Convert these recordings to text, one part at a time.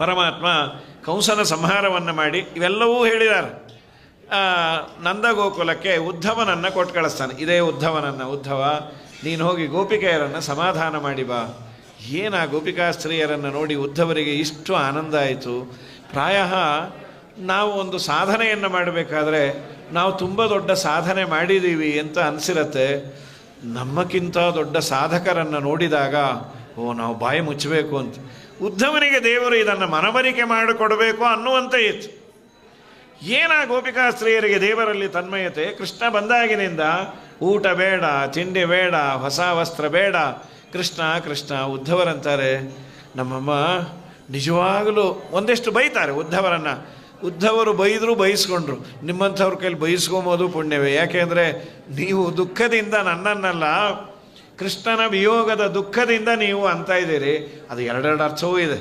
ಪರಮಾತ್ಮ ಕಂಸನ ಸಂಹಾರವನ್ನು ಮಾಡಿ ಇವೆಲ್ಲವೂ ಹೇಳಿದ್ದಾರೆ. ನಂದಗೋಕುಲಕ್ಕೆ ಉದ್ಧವನನ್ನು ಕೊಟ್ಟು ಕಳಿಸ್ತಾನೆ. ಇದೇ ಉದ್ಧವ ನೀನು ಹೋಗಿ ಗೋಪಿಕೆಯರನ್ನು ಸಮಾಧಾನ ಮಾಡಿ ಬಾ. ಏನು ಆ ಗೋಪಿಕಾ ಸ್ತ್ರೀಯರನ್ನು ನೋಡಿ ಉದ್ಧವರಿಗೆ ಇಷ್ಟು ಆನಂದ ಆಯಿತು. ಪ್ರಾಯ ನಾವು ಒಂದು ಸಾಧನೆಯನ್ನು ಮಾಡಬೇಕಾದ್ರೆ ನಾವು ತುಂಬ ದೊಡ್ಡ ಸಾಧನೆ ಮಾಡಿದ್ದೀವಿ ಅಂತ ಅನಿಸಿರತ್ತೆ. ನಮ್ಮಕ್ಕಿಂತ ದೊಡ್ಡ ಸಾಧಕರನ್ನು ನೋಡಿದಾಗ ನಾವು ಬಾಯಿ ಮುಚ್ಚಬೇಕು ಅಂತ ಉದ್ಧವನಿಗೆ ದೇವರು ಇದನ್ನು ಮನವರಿಕೆ ಮಾಡಿಕೊಡಬೇಕು ಅನ್ನುವಂತೆ ಇತ್ತು. ಏನ ಗೋಪಿಕಾ ಸ್ತ್ರೀಯರಿಗೆ ದೇವರಲ್ಲಿ ತನ್ಮಯತೆ. ಕೃಷ್ಣ ಬಂದಾಗಿನಿಂದ ಊಟ ಬೇಡ, ತಿಂಡಿ ಬೇಡ, ಹೊಸ ವಸ್ತ್ರ ಬೇಡ, ಕೃಷ್ಣ ಕೃಷ್ಣ. ಉದ್ಧವರಂತಾರೆ, ನಮ್ಮಮ್ಮ ನಿಜವಾಗಲೂ ಒಂದೆಷ್ಟು ಬೈತಾರೆ ಉದ್ಧವರನ್ನು. ಉದ್ಧವರು ಬೈದರೂ ಬೈಸ್ಕೊಂಡ್ರು. ನಿಮ್ಮಂಥವ್ರ ಕೈಲಿ ಬೈಸ್ಕೊಂಬೋದು ಪುಣ್ಯವೇ. ಯಾಕೆಂದರೆ ನೀವು ದುಃಖದಿಂದ ನನ್ನನ್ನೆಲ್ಲ ಕೃಷ್ಣನ ವಿಯೋಗದ ದುಃಖದಿಂದ ನೀವು ಅಂತ ಇದ್ದೀರಿ. ಅದು ಎರಡೆರಡು ಅರ್ಥವೂ ಇದೆ.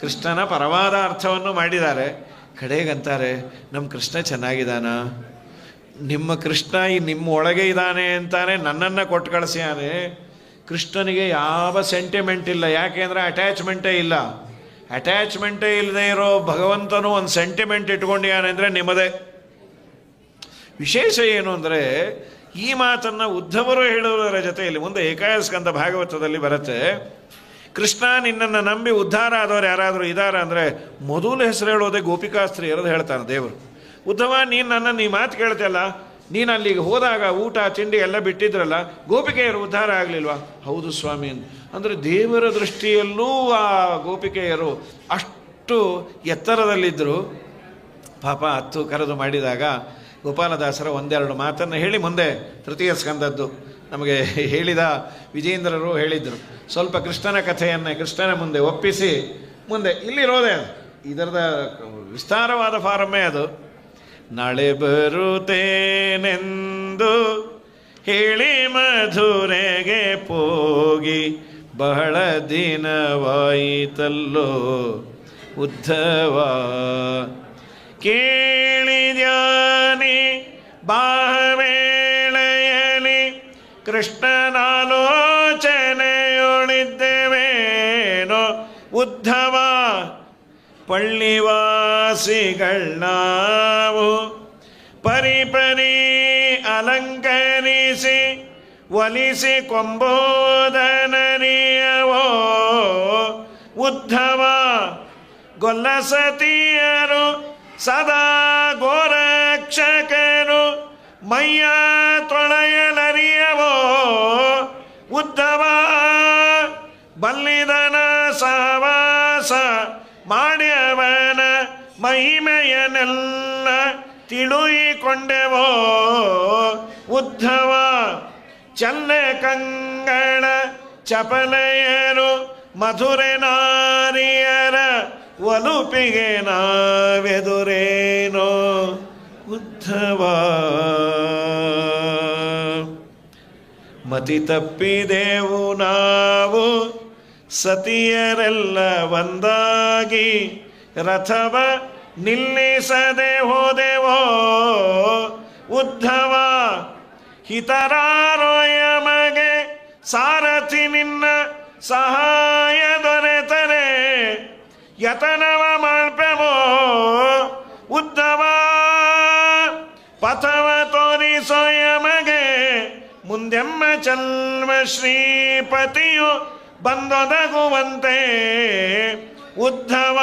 ಕೃಷ್ಣನ ಪರವಾದ ಅರ್ಥವನ್ನು ಮಾಡಿದ್ದಾರೆ. ಕಡೆಗಂತಾರೆ, ನಮ್ಮ ಕೃಷ್ಣ ಚೆನ್ನಾಗಿದ್ದಾನ, ನಿಮ್ಮ ಕೃಷ್ಣ ನಿಮ್ಮ ಒಳಗೆ ಇದ್ದಾನೆ ಅಂತಾನೆ ನನ್ನನ್ನು ಕೊಟ್ಟು ಕಳಿಸ್ಯಾನೆ. ಕೃಷ್ಣನಿಗೆ ಯಾವ ಸೆಂಟಿಮೆಂಟ್ ಇಲ್ಲ. ಯಾಕೆಂದರೆ ಅಟ್ಯಾಚ್ಮೆಂಟೇ ಇಲ್ಲ. ಅಟ್ಯಾಚ್ಮೆಂಟೇ ಇಲ್ಲದೆ ಇರೋ ಭಗವಂತನು ಒಂದು ಸೆಂಟಿಮೆಂಟ್ ಇಟ್ಕೊಂಡಿಯಾನೆ ಅಂದರೆ ನಿಮ್ಮದೇ. ವಿಶೇಷ ಏನು ಅಂದರೆ ಈ ಮಾತನ್ನು ಉದ್ಧವರು ಹೇಳುವುದರ ಜೊತೆಯಲ್ಲಿ ಮುಂದೆ ಏಕಾದಶಸ್ಕಂದ ಭಾಗವತದಲ್ಲಿ ಬರುತ್ತೆ. ಕೃಷ್ಣ ನಿನ್ನನ್ನು ನಂಬಿ ಉದ್ಧಾರ ಆದವರು ಯಾರಾದರೂ ಇದ್ದಾರ ಅಂದರೆ ಮೊದಲು ಹೆಸರು ಹೇಳೋದೇ ಗೋಪಿಕಾಸ್ತ್ರೀಯರದು ಹೇಳ್ತಾನೆ ದೇವರು. ಉದ್ಧವ, ನೀನು ನನ್ನನ್ನು ಈ ಮಾತು ಕೇಳ್ತಲ್ಲ, ನೀನು ಅಲ್ಲಿಗೆ ಹೋದಾಗ ಊಟ ತಿಂಡಿ ಎಲ್ಲ ಬಿಟ್ಟಿದ್ರಲ್ಲ, ಗೋಪಿಕೆಯರು ಉದ್ಧಾರ ಆಗಲಿಲ್ವಾ? ಹೌದು ಸ್ವಾಮಿ ಅಂದರೆ ದೇವರ ದೃಷ್ಟಿಯಲ್ಲೂ ಆ ಗೋಪಿಕೆಯರು ಅಷ್ಟು ಎತ್ತರದಲ್ಲಿದ್ದರು. ಪಾಪ ಹತ್ತು ಕರೆದು ಮಾಡಿದಾಗ ಗೋಪಾಲದಾಸರ ಒಂದೆರಡು ಮಾತನ್ನು ಹೇಳಿ ಮುಂದೆ ತೃತೀಯ ಸ್ಕಂದದ್ದು ನಮಗೆ ಹೇಳಿದ ವಿಜೇಂದ್ರರು ಹೇಳಿದರು. ಸ್ವಲ್ಪ ಕೃಷ್ಣನ ಕಥೆಯನ್ನೇ ಕೃಷ್ಣನ ಮುಂದೆ ಒಪ್ಪಿಸಿ ಮುಂದೆ ಇಲ್ಲಿರೋದೇ ಅದು ಇದರದ ವಿಸ್ತಾರವಾದ ಫಾರಮ್ಮೇ ಅದು. ನಾಳೆ ಬರುತ್ತೇನೆಂದು ಹೇಳಿ ಮಧುರೆಗೆ ಹೋಗಿ ಬಹಳ ದಿನವಾಯಿತಲ್ಲೋ ಉದ್ಧವ. ಕೇಳಿದ್ಯಾನಿ ಬಾಹವೇಳೆಯಲಿ ಕೃಷ್ಣನಾಲೋಚನೆಯೊಳಿದ್ದೇವೇನೋ ಉದ್ಧವ. ಪಳ್ಳಿವಾಸಿಗಳಾವು ಪರಿಪರಿ ಅಲಂಕರಿಸಿ ಒಲಿಸಿ ಕೊಂಬೋದನರಿಯವೋ ಉದ್ಧವ. ಗೊಲ್ಲಸತಿಯರು ಸದಾ ಗೋರಕ್ಷಕರು ಮಯ್ಯ ತೊಳೆಯಲರಿಯವೋ ಉದ್ಧವ. ಬಲ್ಲಿದನ ಸಹವಾಸ ಮಾಡ್ಯವನ ಮಹಿಮೆಯನೆಲ್ಲ ತಿಳಿಕೊಂಡೆವೋ ಉದ್ಧವ. ಚಲ್ಲೆ ಕಂಗಳ ಚಪಲೆಯರು ಮಧುರೆ ನಾರಿಯರ ಒಲುಪಿಗೆ ನಾವೆದುರೇನೋ ಉದ್ಧವ. ಮತಿ ತಪ್ಪಿದೆವು ನಾವು ಸತಿಯರೆಲ್ಲ ಒಂದಾಗಿ ರಥವ ನಿಲ್ಲಿಸದೆ ಹೋದೆವೋ ಉದ್ಧವ. ಹಿತರಾರೋಯ ಮಗೆ ಸಾರಥಿ ನಿನ್ನ ಸಹಾಯ ದೊರೆತರೆ ಯತನವ ಮಾಡ್ಪೆವೋ ಉದ್ಧವ. ಪಥವ ತೋರಿಸೋಯ ಮಗೆ ಮುಂದೆಮ್ಮ ಚಲ್ವ ಶ್ರೀಪತಿಯು ಬಂದೊದಗುವಂತೆ ಉದ್ಧವ.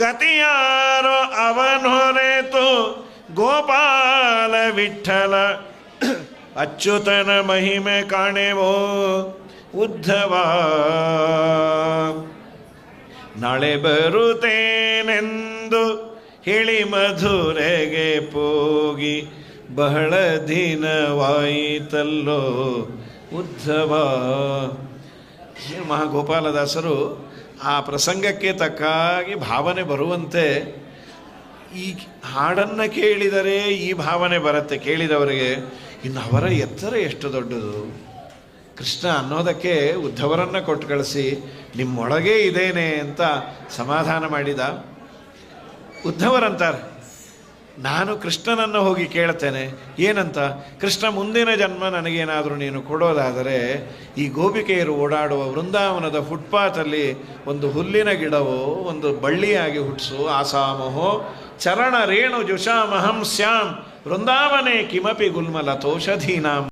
ಗತಿಯಾರೋ ಅವನೊರೆತು ಗೋಪಾಲ ವಿಠಲ ಅಚ್ಯುತನ ಮಹಿಮೆ ಕಾಣೆವೋ ಉದ್ಧವ. ನಾಳೆ ಬರುತ್ತೇನೆಂದು ಹೇಳಿ ಮಧುರೆಗೆ ಹೋಗಿ ಬಹಳ ದಿನವಾಯಿತಲ್ಲೋ ಉದ್ಧವ. ಮಹಾಗೋಪಾಲದಾಸರು ಆ ಪ್ರಸಂಗಕ್ಕೆ ತಕ್ಕಾಗಿ ಭಾವನೆ ಬರುವಂತೆ ಈ ಹಾಡನ್ನು ಕೇಳಿದರೆ ಈ ಭಾವನೆ ಬರುತ್ತೆ ಕೇಳಿದವರಿಗೆ. ಇನ್ನು ಅವರ ಎತ್ತರ ಎಷ್ಟು ದೊಡ್ಡದು. ಕೃಷ್ಣ ಅನ್ನೋದಕ್ಕೆ ಉದ್ಧವರನ್ನು ಕೊಟ್ಟು ಕಳಿಸಿ ನಿಮ್ಮೊಳಗೆ ಇದೇನೆ ಅಂತ ಸಮಾಧಾನ ಮಾಡಿದ. ಉದ್ಧವರಂತಾರೆ, ನಾನು ಕೃಷ್ಣನನ್ನು ಹೋಗಿ ಕೇಳ್ತೇನೆ ಏನಂತ, ಕೃಷ್ಣ ಮುಂದಿನ ಜನ್ಮ ನನಗೇನಾದರೂ ನೀನು ಕೊಡೋದಾದರೆ ಈ ಗೋಪಿಕೆಯರು ಓಡಾಡುವ ವೃಂದಾವನದ ಫುಟ್ಪಾತಲ್ಲಿ ಒಂದು ಹುಲ್ಲಿನ ಗಿಡವೋ ಒಂದು ಬಳ್ಳಿಯಾಗಿ ಹುಟ್ಟಿಸು. ಆಸಾಮಹೋ ಚರಣ ರೇಣು ಜುಷಾಮಹಂ ಸ್ಯಾಂ ವೃಂದಾವನೆ ಕಿಮಪಿ ಗುಲ್ಮಲತೋಷಧೀನಾಂ.